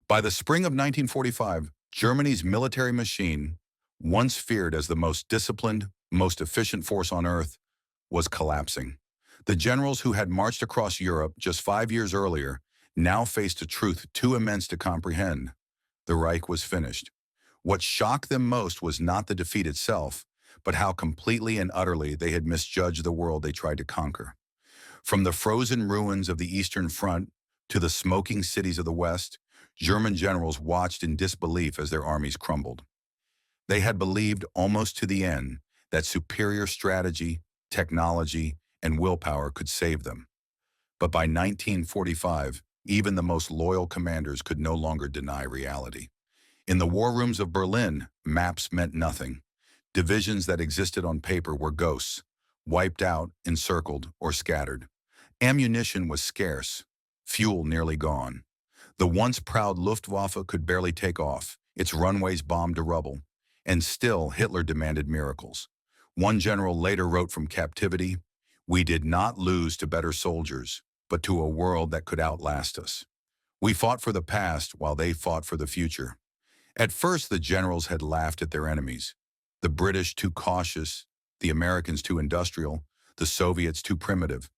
By the spring of 1945, Germany's military machine, once feared as the most disciplined, most efficient force on earth, was collapsing. The generals who had marched across Europe just 5 years earlier now faced a truth too immense to comprehend. The Reich was finished. What shocked them most was not the defeat itself, but how completely and utterly they had misjudged the world they tried to conquer. From the frozen ruins of the Eastern Front to the smoking cities of the West, German generals watched in disbelief as their armies crumbled. They had believed almost to the end that superior strategy, technology, and willpower could save them. But by 1945, even the most loyal commanders could no longer deny reality. In the war rooms of Berlin, maps meant nothing. Divisions that existed on paper were ghosts, wiped out, encircled, or scattered. Ammunition was scarce, fuel nearly gone. The once proud Luftwaffe could barely take off, its runways bombed to rubble, and still Hitler demanded miracles. One general later wrote from captivity, "We did not lose to better soldiers, but to a world that could outlast us. We fought for the past while they fought for the future." At first, the generals had laughed at their enemies. The British too cautious, the Americans too industrial, the Soviets too primitive.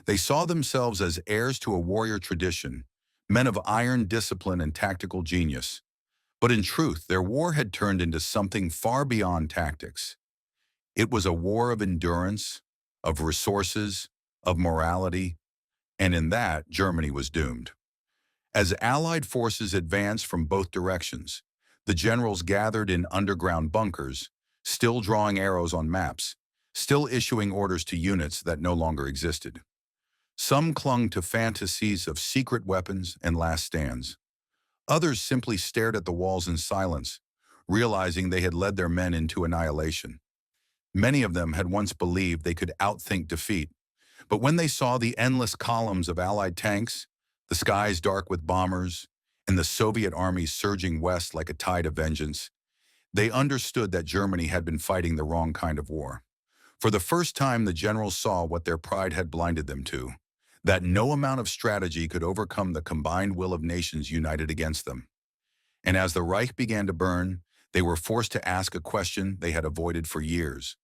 They saw themselves as heirs to a warrior tradition, men of iron discipline and tactical genius. But in truth, their war had turned into something far beyond tactics. It was a war of endurance, of resources, of morality, and in that, Germany was doomed. As Allied forces advanced from both directions, the generals gathered in underground bunkers, still drawing arrows on maps, still issuing orders to units that no longer existed. Some clung to fantasies of secret weapons and last stands. Others simply stared at the walls in silence, realizing they had led their men into annihilation. Many of them had once believed they could outthink defeat, but when they saw the endless columns of Allied tanks, the skies dark with bombers, and the Soviet armies surging west like a tide of vengeance, they understood that Germany had been fighting the wrong kind of war. For the first time, the generals saw what their pride had blinded them to, that no amount of strategy could overcome the combined will of nations united against them. And as the Reich began to burn, they were forced to ask a question they had avoided for years.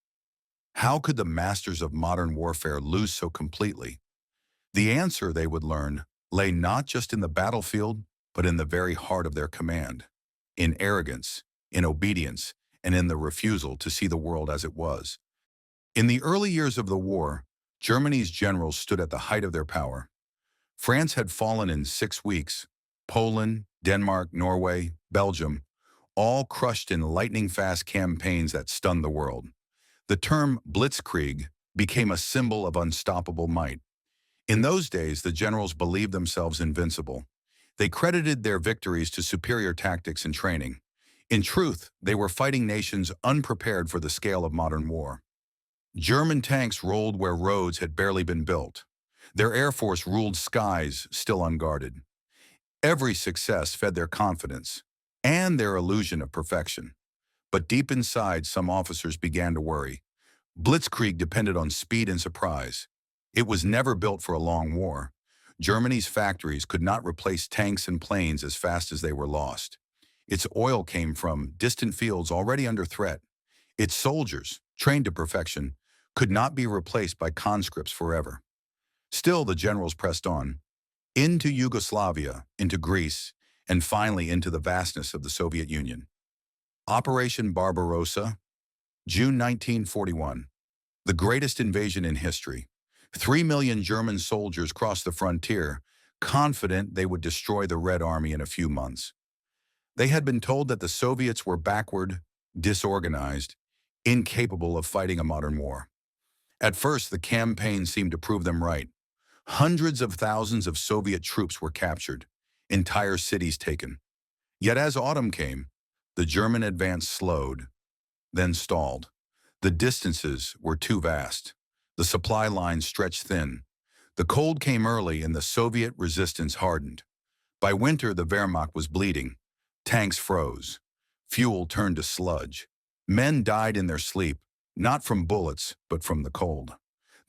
How could the masters of modern warfare lose so completely? The answer, they would learn, lay not just in the battlefield, but in the very heart of their command, in arrogance, in obedience, and in the refusal to see the world as it was. In the early years of the war, Germany's generals stood at the height of their power. France had fallen in 6 weeks. Poland, Denmark, Norway, Belgium, all crushed in lightning-fast campaigns that stunned the world. The term blitzkrieg became a symbol of unstoppable might. In those days, the generals believed themselves invincible. They credited their victories to superior tactics and training. In truth, they were fighting nations unprepared for the scale of modern war. German tanks rolled where roads had barely been built. Their air force ruled skies still unguarded. Every success fed their confidence and their illusion of perfection. But deep inside, some officers began to worry. Blitzkrieg depended on speed and surprise. It was never built for a long war. Germany's factories could not replace tanks and planes as fast as they were lost. Its oil came from distant fields already under threat. Its soldiers, trained to perfection, could not be replaced by conscripts forever. Still, the generals pressed on, into Yugoslavia, into Greece, and finally into the vastness of the Soviet Union. Operation Barbarossa, June 1941. The greatest invasion in history. 3 million German soldiers crossed the frontier, confident they would destroy the Red Army in a few months. They had been told that the Soviets were backward, disorganized, incapable of fighting a modern war. At first, the campaign seemed to prove them right. Hundreds of thousands of Soviet troops were captured, entire cities taken. Yet as autumn came, the German advance slowed, then stalled. The distances were too vast. The supply lines stretched thin. The cold came early and the Soviet resistance hardened. By winter, the Wehrmacht was bleeding. Tanks froze. Fuel turned to sludge. Men died in their sleep, not from bullets, but from the cold.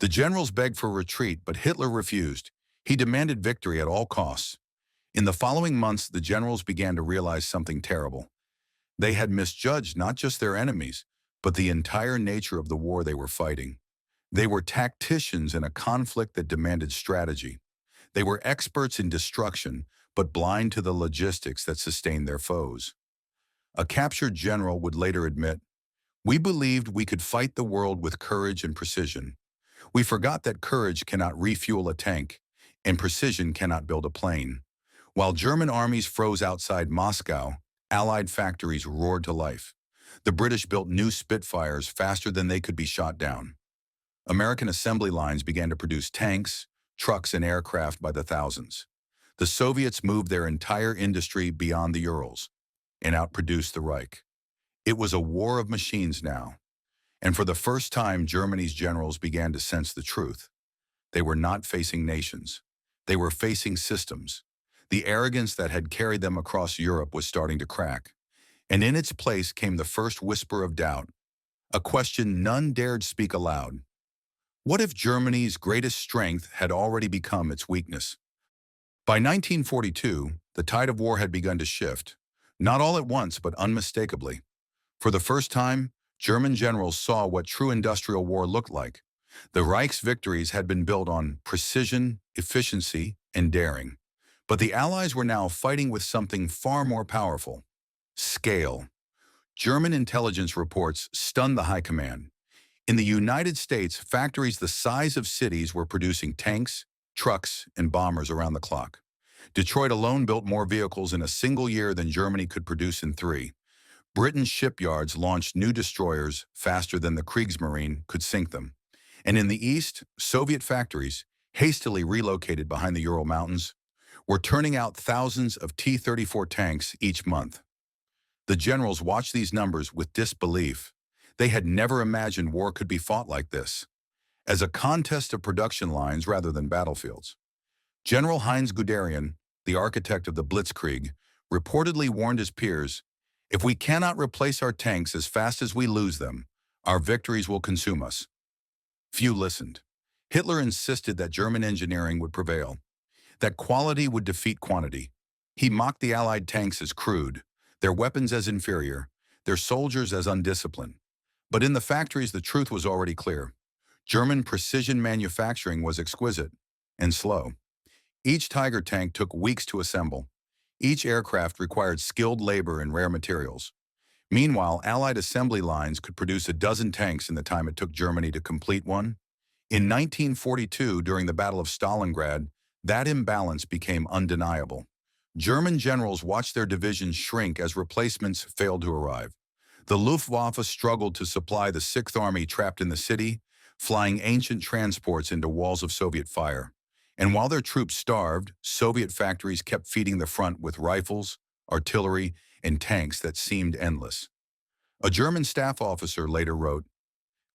The generals begged for retreat, but Hitler refused. He demanded victory at all costs. In the following months, the generals began to realize something terrible. They had misjudged not just their enemies, but the entire nature of the war they were fighting. They were tacticians in a conflict that demanded strategy. They were experts in destruction, but blind to the logistics that sustained their foes. A captured general would later admit, "We believed we could fight the world with courage and precision. We forgot that courage cannot refuel a tank, and precision cannot build a plane." While German armies froze outside Moscow, Allied factories roared to life. The British built new Spitfires faster than they could be shot down. American assembly lines began to produce tanks, trucks, and aircraft by the thousands. The Soviets moved their entire industry beyond the Urals and outproduced the Reich. It was a war of machines now, and for the first time, Germany's generals began to sense the truth. They were not facing nations. They were facing systems. The arrogance that had carried them across Europe was starting to crack, and in its place came the first whisper of doubt, a question none dared speak aloud. What if Germany's greatest strength had already become its weakness? By 1942, the tide of war had begun to shift, not all at once but unmistakably. For the first time, German generals saw what true industrial war looked like. The Reich's victories had been built on precision, efficiency, and daring. But the Allies were now fighting with something far more powerful: scale. German intelligence reports stunned the high command. In the United States, factories the size of cities were producing tanks, trucks, and bombers around the clock. Detroit alone built more vehicles in a single year than Germany could produce in 3. Britain's shipyards launched new destroyers faster than the Kriegsmarine could sink them. And in the East, Soviet factories, hastily relocated behind the Ural Mountains, were turning out thousands of T-34 tanks each month. The generals watched these numbers with disbelief. They had never imagined war could be fought like this, as a contest of production lines rather than battlefields. General Heinz Guderian, the architect of the Blitzkrieg, reportedly warned his peers, "If we cannot replace our tanks as fast as we lose them, our victories will consume us." Few listened. Hitler insisted that German engineering would prevail, that quality would defeat quantity. He mocked the Allied tanks as crude, their weapons as inferior, their soldiers as undisciplined. But in the factories, the truth was already clear. German precision manufacturing was exquisite and slow. Each Tiger tank took weeks to assemble. Each aircraft required skilled labor and rare materials. Meanwhile, Allied assembly lines could produce a dozen tanks in the time it took Germany to complete one. In 1942, during the Battle of Stalingrad, that imbalance became undeniable. German generals watched their divisions shrink as replacements failed to arrive. The Luftwaffe struggled to supply the Sixth Army trapped in the city, flying ancient transports into walls of Soviet fire. And while their troops starved, Soviet factories kept feeding the front with rifles, artillery, and tanks that seemed endless. A German staff officer later wrote,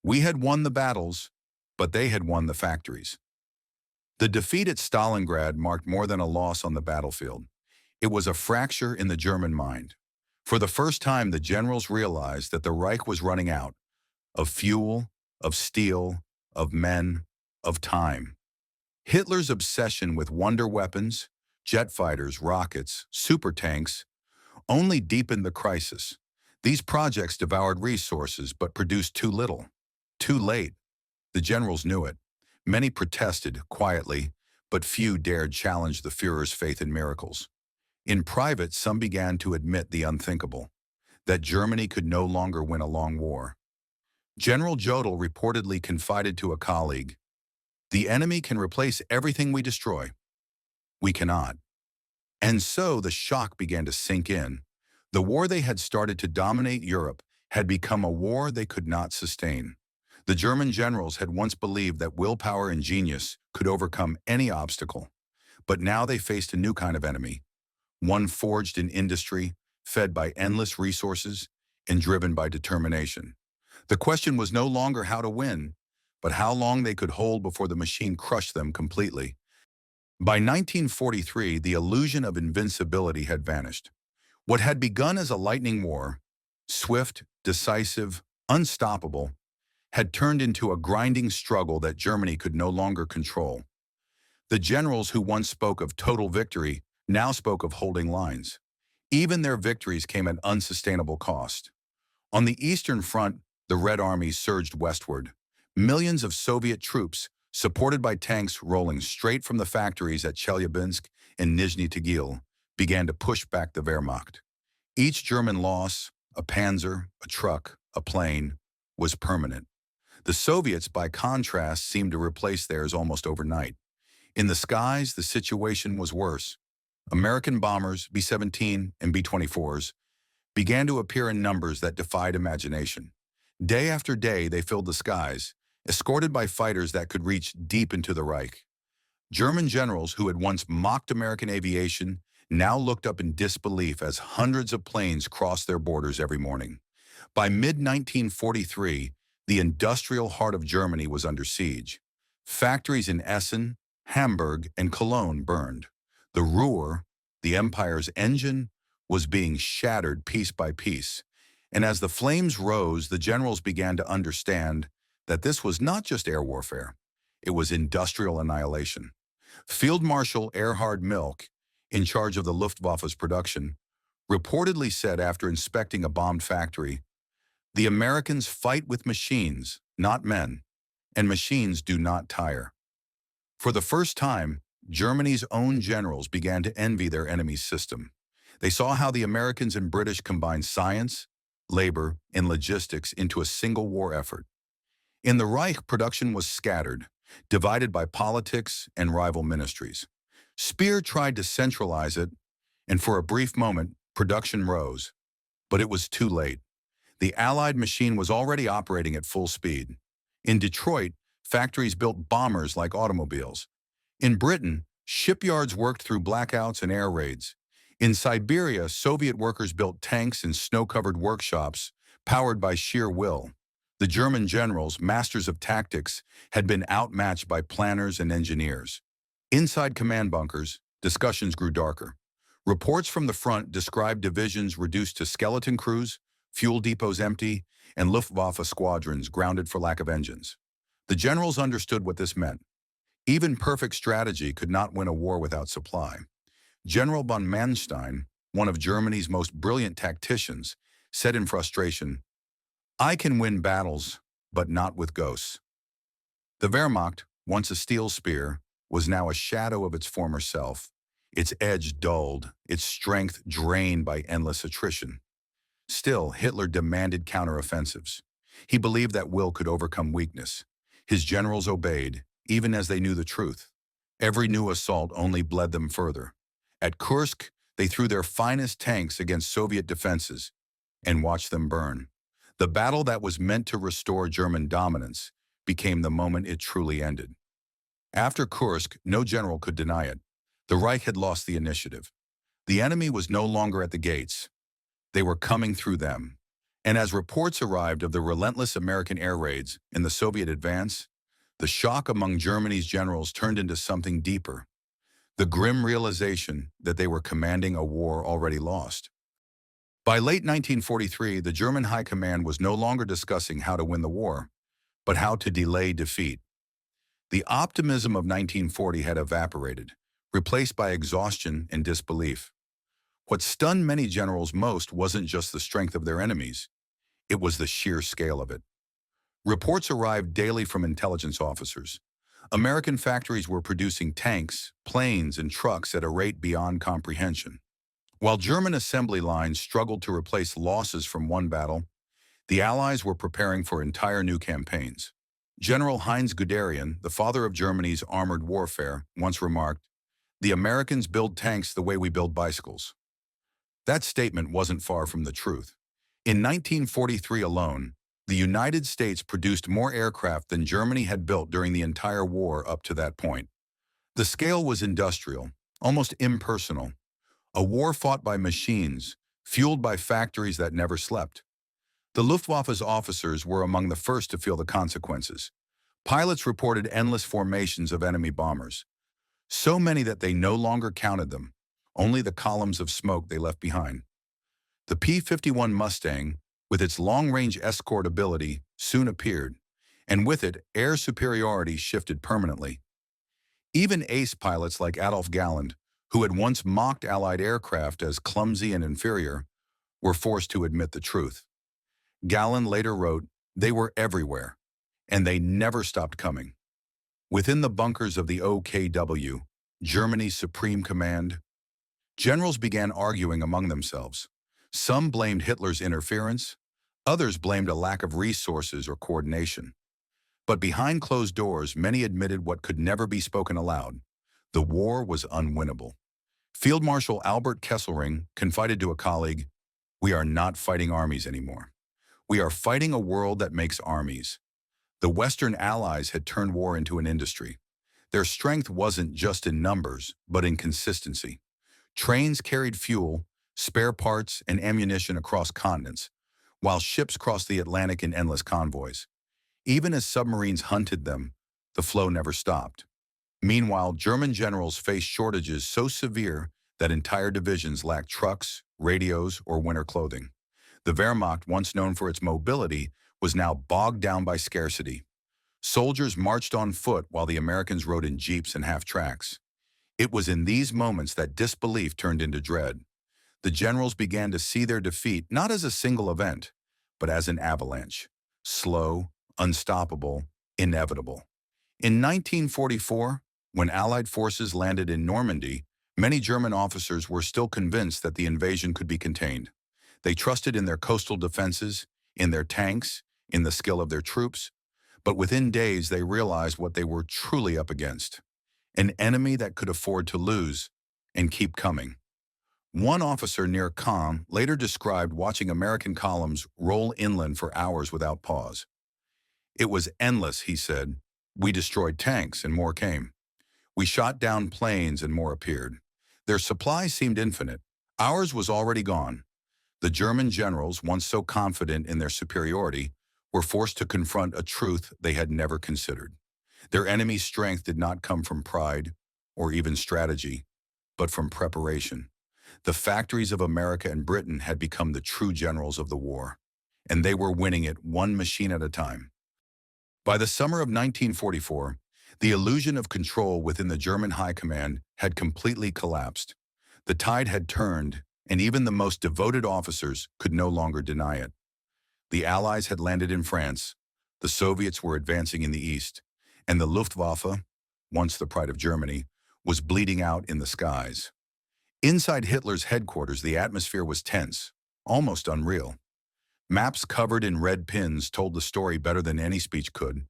"We had won the battles, but they had won the factories." The defeat at Stalingrad marked more than a loss on the battlefield. It was a fracture in the German mind. For the first time, the generals realized that the Reich was running out of fuel, of steel, of men, of time. Hitler's obsession with wonder weapons, jet fighters, rockets, super tanks, only deepened the crisis. These projects devoured resources but produced too little, too late. The generals knew it. Many protested quietly, but few dared challenge the Führer's faith in miracles. In private, some began to admit the unthinkable, that Germany could no longer win a long war. General Jodl reportedly confided to a colleague, "The enemy can replace everything we destroy. We cannot." And so the shock began to sink in. The war they had started to dominate Europe had become a war they could not sustain. The German generals had once believed that willpower and genius could overcome any obstacle, but now they faced a new kind of enemy, one forged in industry, fed by endless resources, and driven by determination. The question was no longer how to win, but how long they could hold before the machine crushed them completely. By 1943, the illusion of invincibility had vanished. What had begun as a lightning war, swift, decisive, unstoppable, had turned into a grinding struggle that Germany could no longer control. The generals who once spoke of total victory now spoke of holding lines. Even their victories came at unsustainable cost. On the Eastern Front, the Red Army surged westward. Millions of Soviet troops, supported by tanks rolling straight from the factories at Chelyabinsk and Nizhny Tagil, began to push back the Wehrmacht. Each German loss, a panzer, a truck, a plane, was permanent. The Soviets, by contrast, seemed to replace theirs almost overnight. In the skies, the situation was worse. American bombers, B-17 and B-24s, began to appear in numbers that defied imagination. Day after day, they filled the skies, escorted by fighters that could reach deep into the Reich. German generals who had once mocked American aviation now looked up in disbelief as hundreds of planes crossed their borders every morning. By mid-1943, the industrial heart of Germany was under siege. Factories in Essen, Hamburg, and Cologne burned. The Ruhr, the empire's engine, was being shattered piece by piece. And as the flames rose, the generals began to understand that this was not just air warfare. It was industrial annihilation. Field Marshal Erhard Milch, in charge of the Luftwaffe's production, reportedly said after inspecting a bombed factory, "The Americans fight with machines, not men, and machines do not tire." For the first time, Germany's own generals began to envy their enemy's system. They saw how the Americans and British combined science, labor, and logistics into a single war effort. In the Reich, production was scattered, divided by politics and rival ministries. Speer tried to centralize it, and for a brief moment, production rose. But it was too late. The Allied machine was already operating at full speed. In Detroit, factories built bombers like automobiles. In Britain, shipyards worked through blackouts and air raids. In Siberia, Soviet workers built tanks in snow-covered workshops, powered by sheer will. The German generals, masters of tactics, had been outmatched by planners and engineers. Inside command bunkers, discussions grew darker. Reports from the front described divisions reduced to skeleton crews, fuel depots empty, and Luftwaffe squadrons grounded for lack of engines. The generals understood what this meant. Even perfect strategy could not win a war without supply. General von Manstein, one of Germany's most brilliant tacticians, said in frustration, "I can win battles, but not with ghosts." The Wehrmacht, once a steel spear, was now a shadow of its former self, its edge dulled, its strength drained by endless attrition. Still, Hitler demanded counteroffensives. He believed that will could overcome weakness. His generals obeyed, even as they knew the truth. Every new assault only bled them further. At Kursk, they threw their finest tanks against Soviet defenses and watched them burn. The battle that was meant to restore German dominance became the moment it truly ended. After Kursk, no general could deny it. The Reich had lost the initiative. The enemy was no longer at the gates. They were coming through them. And as reports arrived of the relentless American air raids and the Soviet advance, the shock among Germany's generals turned into something deeper. The grim realization that they were commanding a war already lost. By late 1943, the German High Command was no longer discussing how to win the war, but how to delay defeat. The optimism of 1940 had evaporated, replaced by exhaustion and disbelief. What stunned many generals most wasn't just the strength of their enemies, it was the sheer scale of it. Reports arrived daily from intelligence officers. American factories were producing tanks, planes, and trucks at a rate beyond comprehension. While German assembly lines struggled to replace losses from one battle, the Allies were preparing for entire new campaigns. General Heinz Guderian, the father of Germany's armored warfare, once remarked, "The Americans build tanks the way we build bicycles." That statement wasn't far from the truth. In 1943 alone, the United States produced more aircraft than Germany had built during the entire war up to that point. The scale was industrial, almost impersonal, a war fought by machines, fueled by factories that never slept. The Luftwaffe's officers were among the first to feel the consequences. Pilots reported endless formations of enemy bombers, so many that they no longer counted them, only the columns of smoke they left behind. The P-51 Mustang, with its long-range escort ability, soon appeared, and with it, air superiority shifted permanently. Even ace pilots like Adolf Galland, who had once mocked Allied aircraft as clumsy and inferior, were forced to admit the truth. Gallen later wrote, "They were everywhere, and they never stopped coming." Within the bunkers of the OKW, Germany's Supreme Command, generals began arguing among themselves. Some blamed Hitler's interference, others blamed a lack of resources or coordination. But behind closed doors, many admitted what could never be spoken aloud. The war was unwinnable. Field Marshal Albert Kesselring confided to a colleague, "We are not fighting armies anymore. We are fighting a world that makes armies." The Western Allies had turned war into an industry. Their strength wasn't just in numbers, but in consistency. Trains carried fuel, spare parts, and ammunition across continents, while ships crossed the Atlantic in endless convoys. Even as submarines hunted them, the flow never stopped. Meanwhile, German generals faced shortages so severe that entire divisions lacked trucks, radios, or winter clothing. The Wehrmacht, once known for its mobility, was now bogged down by scarcity. Soldiers marched on foot while the Americans rode in jeeps and half-tracks. It was in these moments that disbelief turned into dread. The generals began to see their defeat not as a single event, but as an avalanche. Slow, unstoppable, inevitable. In 1944, when Allied forces landed in Normandy, many German officers were still convinced that the invasion could be contained. They trusted in their coastal defenses, in their tanks, in the skill of their troops, but within days they realized what they were truly up against: an enemy that could afford to lose and keep coming. One officer near Caen later described watching American columns roll inland for hours without pause. "It was endless," he said. "We destroyed tanks and more came. We shot down planes and more appeared. Their supplies seemed infinite. Ours was already gone." The German generals, once so confident in their superiority, were forced to confront a truth they had never considered. Their enemy's strength did not come from pride or even strategy, but from preparation. The factories of America and Britain had become the true generals of the war, and they were winning it one machine at a time. By the summer of 1944, the illusion of control within the German High Command had completely collapsed. The tide had turned, and even the most devoted officers could no longer deny it. The Allies had landed in France, the Soviets were advancing in the east, and the Luftwaffe, once the pride of Germany, was bleeding out in the skies. Inside Hitler's headquarters, the atmosphere was tense, almost unreal. Maps covered in red pins told the story better than any speech could.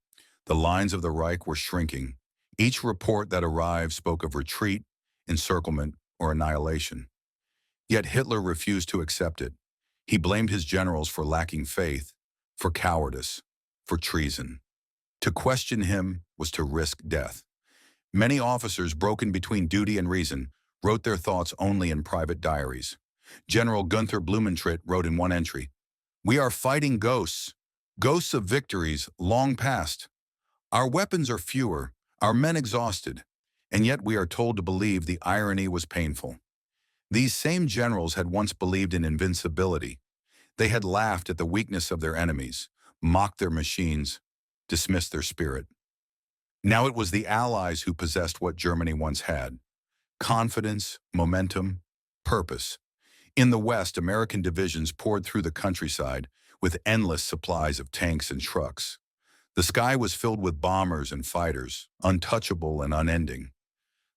The lines of the Reich were shrinking. Each report that arrived spoke of retreat, encirclement, or annihilation. Yet Hitler refused to accept it. He blamed his generals for lacking faith, for cowardice, for treason. To question him was to risk death. Many officers, broken between duty and reason, wrote their thoughts only in private diaries. General Gunther Blumentritt wrote in one entry, "We are fighting ghosts, ghosts of victories long past. Our weapons are fewer, our men exhausted, and yet we are told to believe the irony was painful." These same generals had once believed in invincibility. They had laughed at the weakness of their enemies, mocked their machines, dismissed their spirit. Now it was the Allies who possessed what Germany once had: confidence, momentum, purpose. In the West, American divisions poured through the countryside with endless supplies of tanks and trucks. The sky was filled with bombers and fighters, untouchable and unending.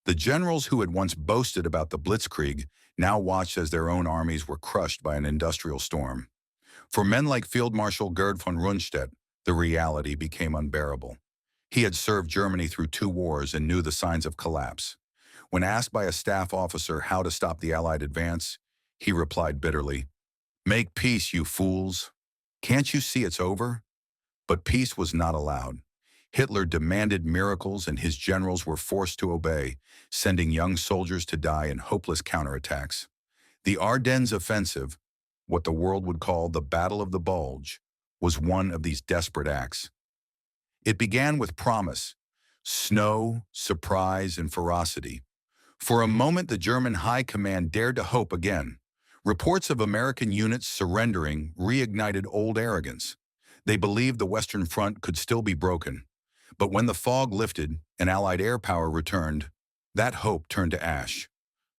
The generals who had once boasted about the Blitzkrieg now watched as their own armies were crushed by an industrial storm. For men like Field Marshal Gerd von Rundstedt, the reality became unbearable. He had served Germany through 2 wars and knew the signs of collapse. When asked by a staff officer how to stop the Allied advance, he replied bitterly, "Make peace, you fools. Can't you see it's over?" But peace was not allowed. Hitler demanded miracles, and his generals were forced to obey, sending young soldiers to die in hopeless counterattacks. The Ardennes offensive, what the world would call the Battle of the Bulge, was one of these desperate acts. It began with promise, snow, surprise, and ferocity. For a moment, the German High Command dared to hope again. Reports of American units surrendering reignited old arrogance. They believed the Western Front could still be broken. But when the fog lifted and Allied air power returned, that hope turned to ash.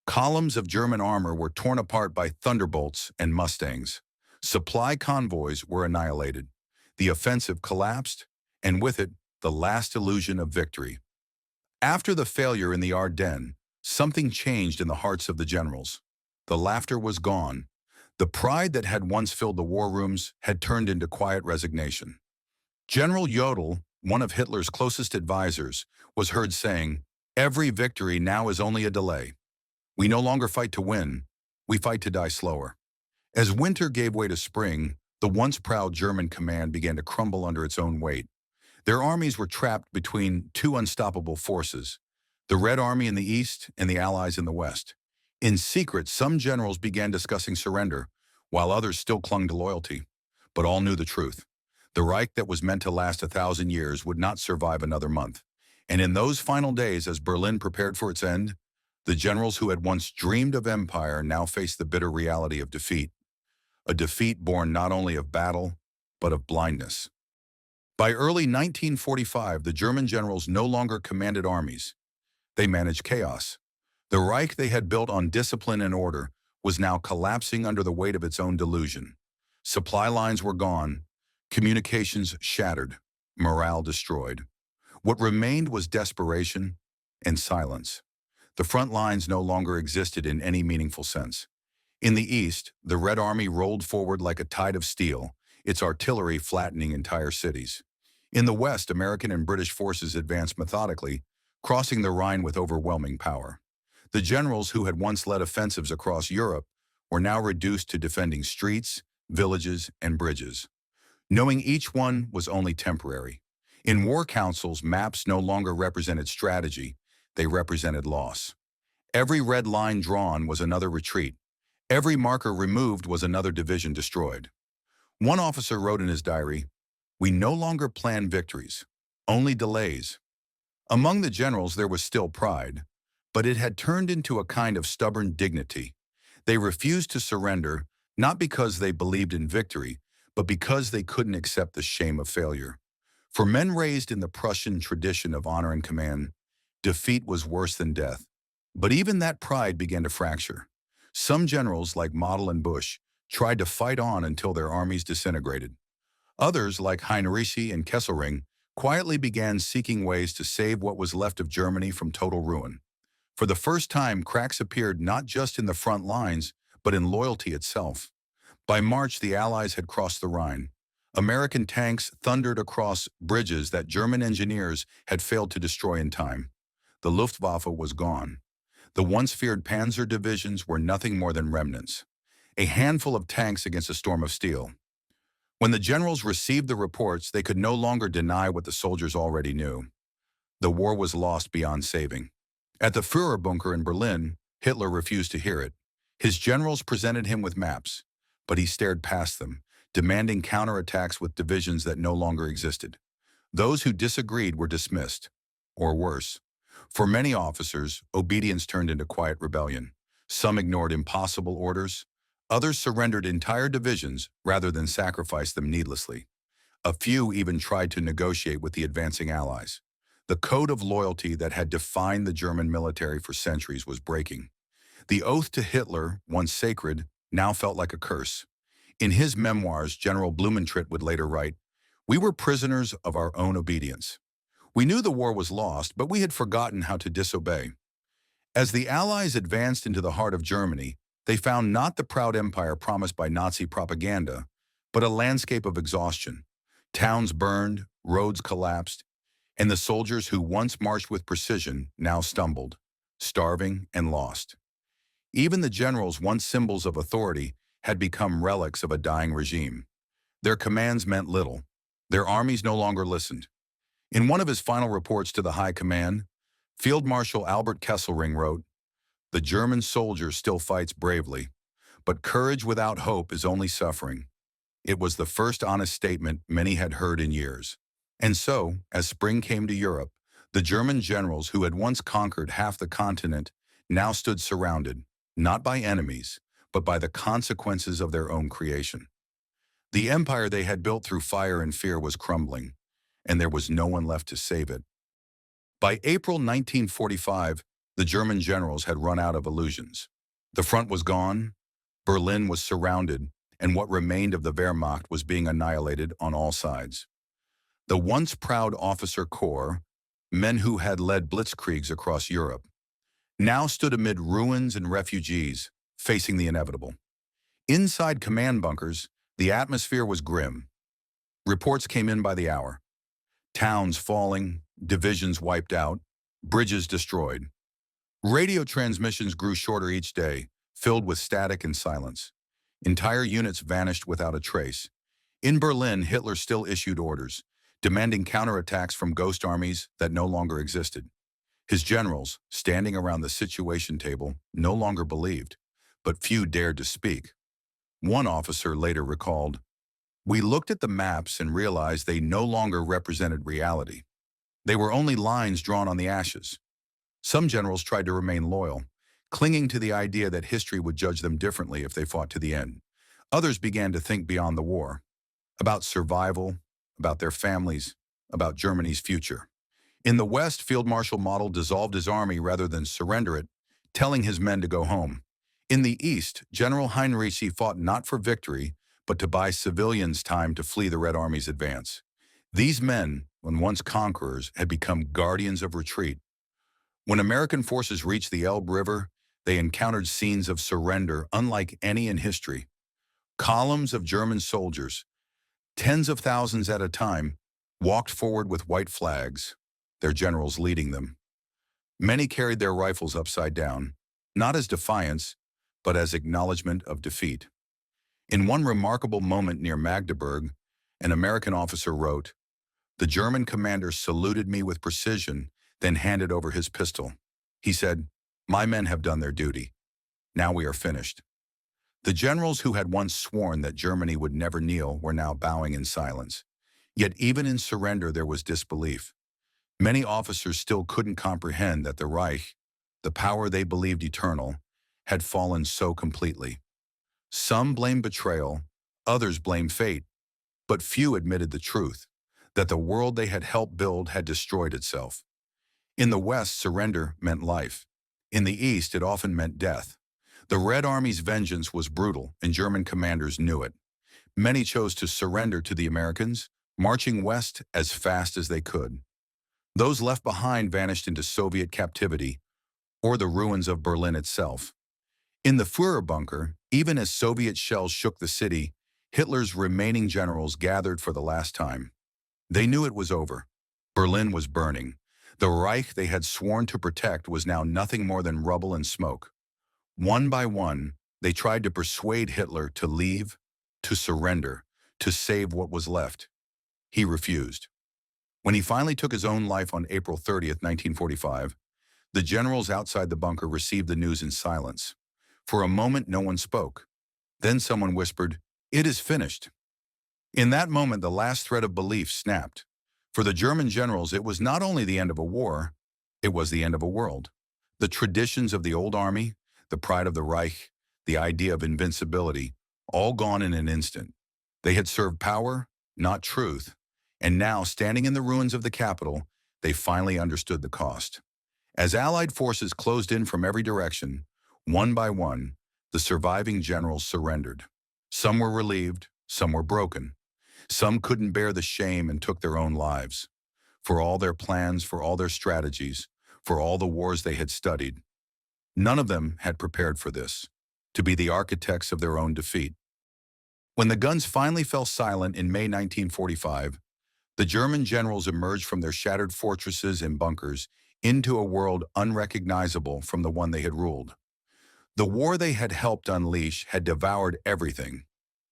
Columns of German armor were torn apart by Thunderbolts and Mustangs. Supply convoys were annihilated. The offensive collapsed, and with it, the last illusion of victory. After the failure in the Ardennes, something changed in the hearts of the generals. The laughter was gone. The pride that had once filled the war rooms had turned into quiet resignation. General Jodl, one of Hitler's closest advisors, was heard saying, "Every victory now is only a delay. We no longer fight to win, we fight to die slower." As winter gave way to spring, the once proud German command began to crumble under its own weight. Their armies were trapped between two unstoppable forces, the Red Army in the east and the Allies in the west. In secret, some generals began discussing surrender, while others still clung to loyalty. But all knew the truth. The Reich that was meant to last 1,000 years would not survive another month. And in those final days, as Berlin prepared for its end, the generals who had once dreamed of empire now faced the bitter reality of defeat. A defeat born not only of battle, but of blindness. By early 1945, the German generals no longer commanded armies. They managed chaos. The Reich they had built on discipline and order was now collapsing under the weight of its own delusion. Supply lines were gone, communications shattered, morale destroyed. What remained was desperation and silence. The front lines no longer existed in any meaningful sense. In the east, the Red Army rolled forward like a tide of steel, its artillery flattening entire cities. In the west, American and British forces advanced methodically, crossing the Rhine with overwhelming power. The generals who had once led offensives across Europe were now reduced to defending streets, villages, and bridges. Knowing each one was only temporary. In war councils, maps no longer represented strategy, they represented loss. Every red line drawn was another retreat. Every marker removed was another division destroyed. One officer wrote in his diary, "We no longer plan victories, only delays." Among the generals there was still pride, but it had turned into a kind of stubborn dignity. They refused to surrender, not because they believed in victory, but because they couldn't accept the shame of failure. For men raised in the Prussian tradition of honor and command, defeat was worse than death. But even that pride began to fracture. Some generals, like Model and Busch, tried to fight on until their armies disintegrated. Others, like Heinrici and Kesselring, quietly began seeking ways to save what was left of Germany from total ruin. For the first time, cracks appeared not just in the front lines, but in loyalty itself. By March, the Allies had crossed the Rhine. American tanks thundered across bridges that German engineers had failed to destroy in time. The Luftwaffe was gone. The once feared panzer divisions were nothing more than remnants, a handful of tanks against a storm of steel. When the generals received the reports, they could no longer deny what the soldiers already knew. The war was lost beyond saving. At the Führerbunker in Berlin, Hitler refused to hear it. His generals presented him with maps, but he stared past them, demanding counterattacks with divisions that no longer existed. Those who disagreed were dismissed, or worse. For many officers, obedience turned into quiet rebellion. Some ignored impossible orders. Others surrendered entire divisions rather than sacrifice them needlessly. A few even tried to negotiate with the advancing Allies. The code of loyalty that had defined the German military for centuries was breaking. The oath to Hitler, once sacred, now felt like a curse. In his memoirs, General Blumentritt would later write, "We were prisoners of our own obedience. We knew the war was lost, but we had forgotten how to disobey." As the Allies advanced into the heart of Germany, they found not the proud empire promised by Nazi propaganda, but a landscape of exhaustion. Towns burned, roads collapsed, and the soldiers who once marched with precision now stumbled, starving and lost. Even the generals, once symbols of authority, had become relics of a dying regime. Their commands meant little. Their armies no longer listened. In one of his final reports to the High Command, Field Marshal Albert Kesselring wrote, "The German soldier still fights bravely, but courage without hope is only suffering." It was the first honest statement many had heard in years. And so, as spring came to Europe, the German generals who had once conquered half the continent now stood surrounded, not by enemies, but by the consequences of their own creation. The empire they had built through fire and fear was crumbling, and there was no one left to save it. By April 1945, The German generals had run out of illusions. The front was gone, Berlin was surrounded, and what remained of the Wehrmacht was being annihilated on all sides. The once proud officer corps, men who had led blitzkriegs across Europe, now stood amid ruins and refugees, facing the inevitable. Inside command bunkers, the atmosphere was grim. Reports came in by the hour. Towns falling, divisions wiped out, bridges destroyed. Radio transmissions grew shorter each day, filled with static and silence. Entire units vanished without a trace. In Berlin, Hitler still issued orders, demanding counterattacks from ghost armies that no longer existed. His generals, standing around the situation table, no longer believed, but few dared to speak. One officer later recalled, "We looked at the maps and realized they no longer represented reality. They were only lines drawn on the ashes." Some generals tried to remain loyal, clinging to the idea that history would judge them differently if they fought to the end. Others began to think beyond the war, about survival, about their families, about Germany's future. In the West, Field Marshal Model dissolved his army rather than surrender it, telling his men to go home. In the East, General Heinrici fought not for victory, but to buy civilians time to flee the Red Army's advance. These men, when once conquerors, had become guardians of retreat. When American forces reached the Elbe River, they encountered scenes of surrender unlike any in history. Columns of German soldiers, tens of thousands at a time, walked forward with white flags, their generals leading them. Many carried their rifles upside down, not as defiance, but as acknowledgement of defeat. In one remarkable moment near Magdeburg, an American officer wrote, "The German commander saluted me with precision, then handed over his pistol. He said, 'My men have done their duty. Now we are finished.'" The generals who had once sworn that Germany would never kneel were now bowing in silence. Yet even in surrender there was disbelief. Many officers still couldn't comprehend that the Reich, the power they believed eternal, had fallen so completely. Some blamed betrayal, others blamed fate, but few admitted the truth, that the world they had helped build had destroyed itself. In the West, surrender meant life. In the East, it often meant death. The Red Army's vengeance was brutal, and German commanders knew it. Many chose to surrender to the Americans, marching west as fast as they could. Those left behind vanished into Soviet captivity, or the ruins of Berlin itself. In the Führer bunker, even as Soviet shells shook the city, Hitler's remaining generals gathered for the last time. They knew it was over. Berlin was burning. The Reich they had sworn to protect was now nothing more than rubble and smoke. One by one, they tried to persuade Hitler to leave, to surrender, to save what was left. He refused. When he finally took his own life on April 30th, 1945, the generals outside the bunker received the news in silence. For a moment, no one spoke. Then someone whispered, "It is finished." In that moment, the last thread of belief snapped. For the German generals, it was not only the end of a war, it was the end of a world. The traditions of the old army, the pride of the Reich, the idea of invincibility, all gone in an instant. They had served power, not truth, and now, standing in the ruins of the capital, they finally understood the cost. As Allied forces closed in from every direction, one by one, the surviving generals surrendered. Some were relieved, some were broken. Some couldn't bear the shame and took their own lives. For all their plans, for all their strategies, for all the wars they had studied, none of them had prepared for this, to be the architects of their own defeat. When the guns finally fell silent in May 1945, the German generals emerged from their shattered fortresses and bunkers into a world unrecognizable from the one they had ruled. The war they had helped unleash had devoured everything,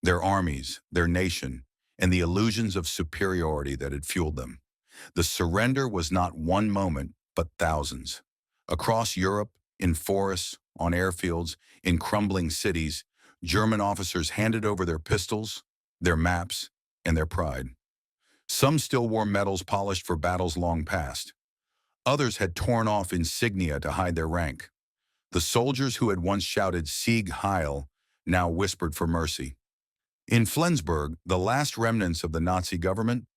their armies, their nation, and the illusions of superiority that had fueled them. The surrender was not one moment, but thousands. Across Europe, in forests, on airfields, in crumbling cities, German officers handed over their pistols, their maps, and their pride. Some still wore medals polished for battles long past. Others had torn off insignia to hide their rank. The soldiers who had once shouted "Sieg Heil" now whispered for mercy. In Flensburg, the last remnants of the Nazi government,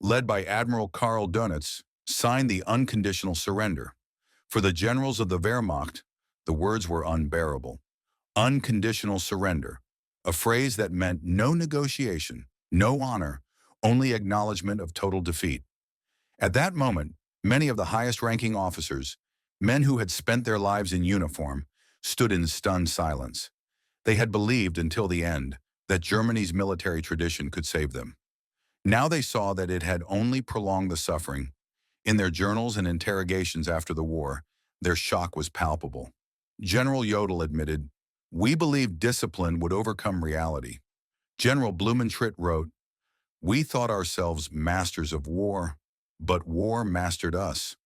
led by Admiral Karl Dönitz, signed the unconditional surrender. For the generals of the Wehrmacht, the words were unbearable. Unconditional surrender, a phrase that meant no negotiation, no honor, only acknowledgement of total defeat. At that moment, many of the highest-ranking officers, men who had spent their lives in uniform, stood in stunned silence. They had believed until the end that Germany's military tradition could save them. Now they saw that it had only prolonged the suffering. In their journals and interrogations after the war, their shock was palpable. General Jodl admitted, "We believed discipline would overcome reality." General Blumentritt wrote, "We thought ourselves masters of war, but war mastered us."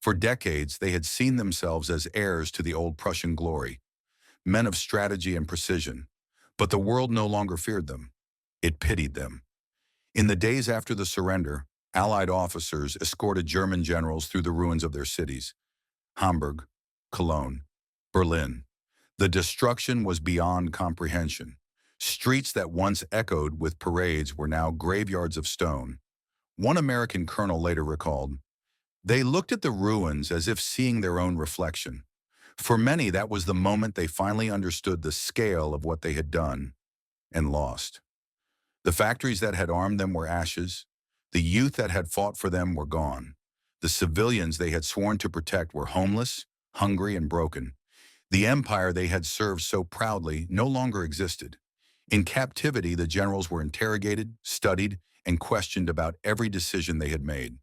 For decades, they had seen themselves as heirs to the old Prussian glory, men of strategy and precision. But the world no longer feared them. It pitied them. In the days after the surrender, Allied officers escorted German generals through the ruins of their cities, Hamburg, Cologne, Berlin. The destruction was beyond comprehension. Streets that once echoed with parades were now graveyards of stone. One American colonel later recalled, "They looked at the ruins as if seeing their own reflection." For many, that was the moment they finally understood the scale of what they had done and lost. The factories that had armed them were ashes. The youth that had fought for them were gone. The civilians they had sworn to protect were homeless, hungry, and broken. The empire they had served so proudly no longer existed. In captivity, the generals were interrogated, studied, and questioned about every decision they had made.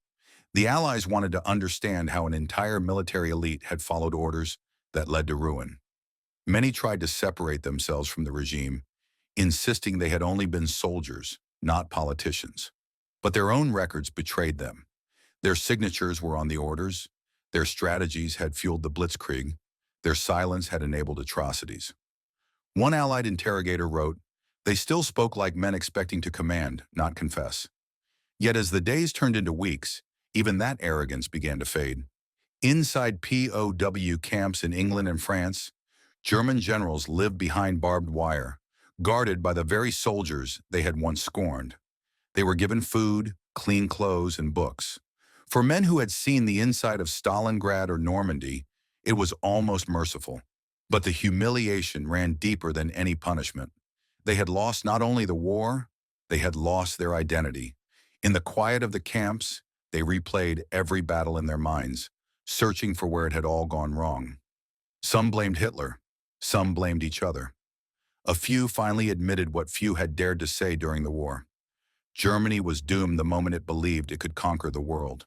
The Allies wanted to understand how an entire military elite had followed orders that led to ruin. Many tried to separate themselves from the regime, insisting they had only been soldiers, not politicians. But their own records betrayed them. Their signatures were on the orders, their strategies had fueled the blitzkrieg, their silence had enabled atrocities. One Allied interrogator wrote, "They still spoke like men expecting to command, not confess." Yet as the days turned into weeks, even that arrogance began to fade. Inside POW camps in England and France, German generals lived behind barbed wire, guarded by the very soldiers they had once scorned. They were given food, clean clothes, and books. For men who had seen the inside of Stalingrad or Normandy, it was almost merciful. But the humiliation ran deeper than any punishment. They had lost not only the war, they had lost their identity. In the quiet of the camps, they replayed every battle in their minds, searching for where it had all gone wrong. Some blamed Hitler, some blamed each other. A few finally admitted what few had dared to say during the war. Germany was doomed the moment it believed it could conquer the world.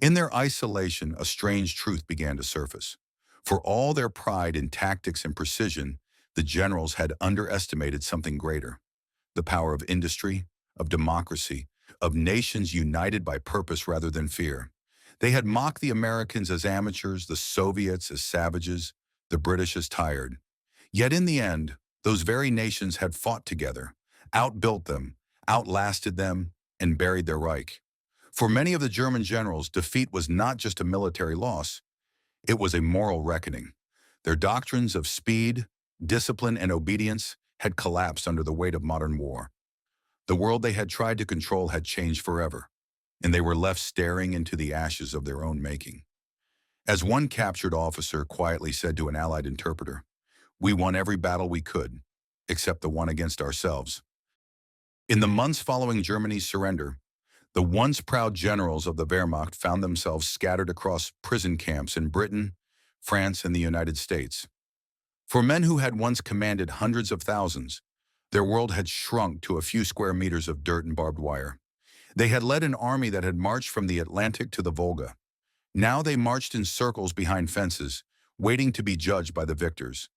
In their isolation, a strange truth began to surface. For all their pride in tactics and precision, the generals had underestimated something greater: the power of industry, of democracy, of nations united by purpose rather than fear. They had mocked the Americans as amateurs, the Soviets as savages, the British as tired. Yet in the end, those very nations had fought together, outbuilt them, outlasted them, and buried their Reich. For many of the German generals, defeat was not just a military loss, it was a moral reckoning. Their doctrines of speed, discipline, and obedience had collapsed under the weight of modern war. The world they had tried to control had changed forever, and they were left staring into the ashes of their own making. As one captured officer quietly said to an Allied interpreter, "We won every battle we could, except the one against ourselves." In the months following Germany's surrender, the once proud generals of the Wehrmacht found themselves scattered across prison camps in Britain, France, and the United States. For men who had once commanded hundreds of thousands, their world had shrunk to a few square meters of dirt and barbed wire. They had led an army that had marched from the Atlantic to the Volga. Now they marched in circles behind fences, waiting to be judged by the victors.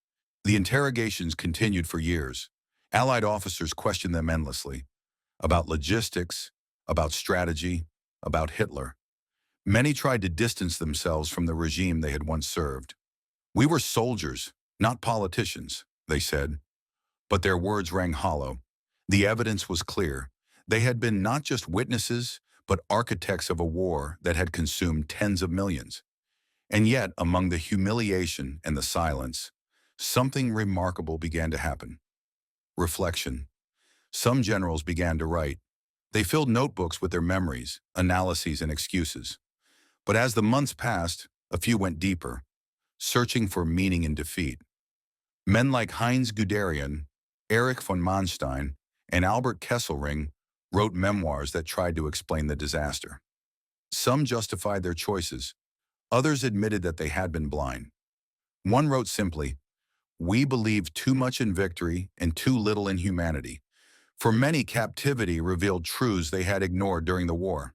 The interrogations continued for years. Allied officers questioned them endlessly, about logistics, about strategy, about Hitler. Many tried to distance themselves from the regime they had once served. "We were soldiers, not politicians," they said. But their words rang hollow. The evidence was clear. They had been not just witnesses, but architects of a war that had consumed tens of millions. And yet, among the humiliation and the silence, something remarkable began to happen. Reflection. Some generals began to write. They filled notebooks with their memories, analyses, and excuses. But as the months passed, A few went deeper, searching for meaning in defeat. Men like Heinz Guderian, Erich von Manstein, and Albert Kesselring wrote memoirs that tried to explain the disaster. Some justified their choices. Others admitted that they had been blind. One wrote simply, "We believed too much in victory and too little in humanity." For many, captivity revealed truths they had ignored during the war.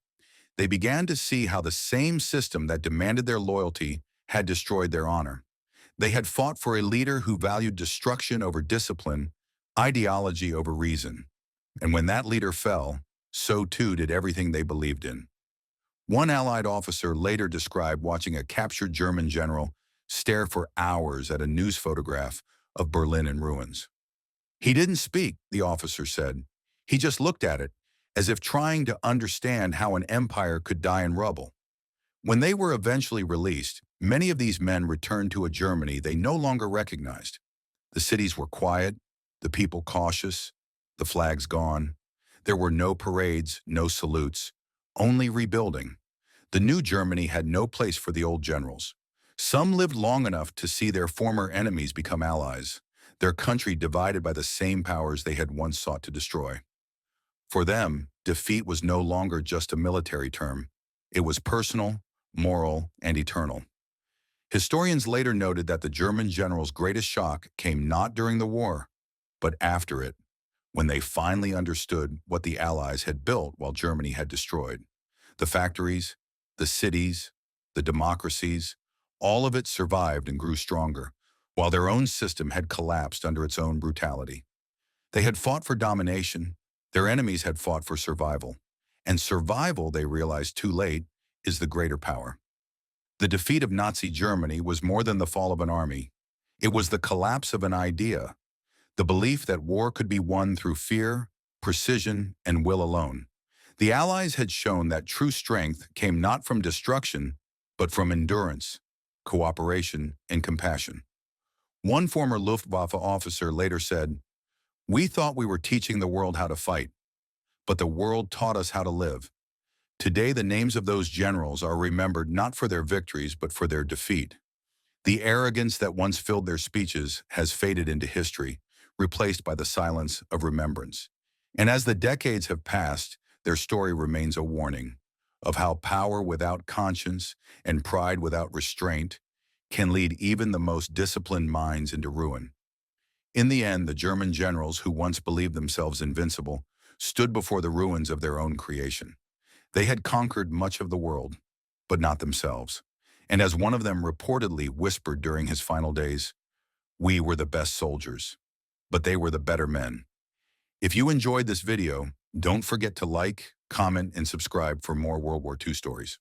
They began to see how the same system that demanded their loyalty had destroyed their honor. They had fought for a leader who valued destruction over discipline, ideology over reason. And when that leader fell, so too did everything they believed in. One Allied officer later described watching a captured German general stare for hours at a news photograph of Berlin in ruins. He didn't speak, the officer said. He just looked at it, as if trying to understand how an empire could die in rubble. When they were eventually released, many of these men returned to a Germany they no longer recognized. The cities were quiet, the people cautious, the flags gone. There were no parades, no salutes, only rebuilding. The new Germany had no place for the old generals. Some lived long enough to see their former enemies become allies, their country divided by the same powers they had once sought to destroy. For them, defeat was no longer just a military term. It was personal, moral, and eternal. Historians later noted that the German generals' greatest shock came not during the war, but after it, when they finally understood what the Allies had built while Germany had destroyed. The factories, the cities, the democracies, all of it survived and grew stronger, while their own system had collapsed under its own brutality. They had fought for domination, their enemies had fought for survival. And survival, they realized too late, is the greater power. The defeat of Nazi Germany was more than the fall of an army. It was the collapse of an idea, the belief that war could be won through fear, precision, and will alone. The Allies had shown that true strength came not from destruction, but from endurance, cooperation, and compassion. One former Luftwaffe officer later said, "We thought we were teaching the world how to fight, but the world taught us how to live." Today, the names of those generals are remembered not for their victories, but for their defeat. The arrogance that once filled their speeches has faded into history, replaced by the silence of remembrance. And as the decades have passed, their story remains a warning of how power without conscience and pride without restraint can lead even the most disciplined minds into ruin. In the end, the German generals who once believed themselves invincible stood before the ruins of their own creation. They had conquered much of the world, but not themselves. And as one of them reportedly whispered during his final days, "We were the best soldiers, but they were the better men." If you enjoyed this video, don't forget to like, comment, and subscribe for more World War II stories.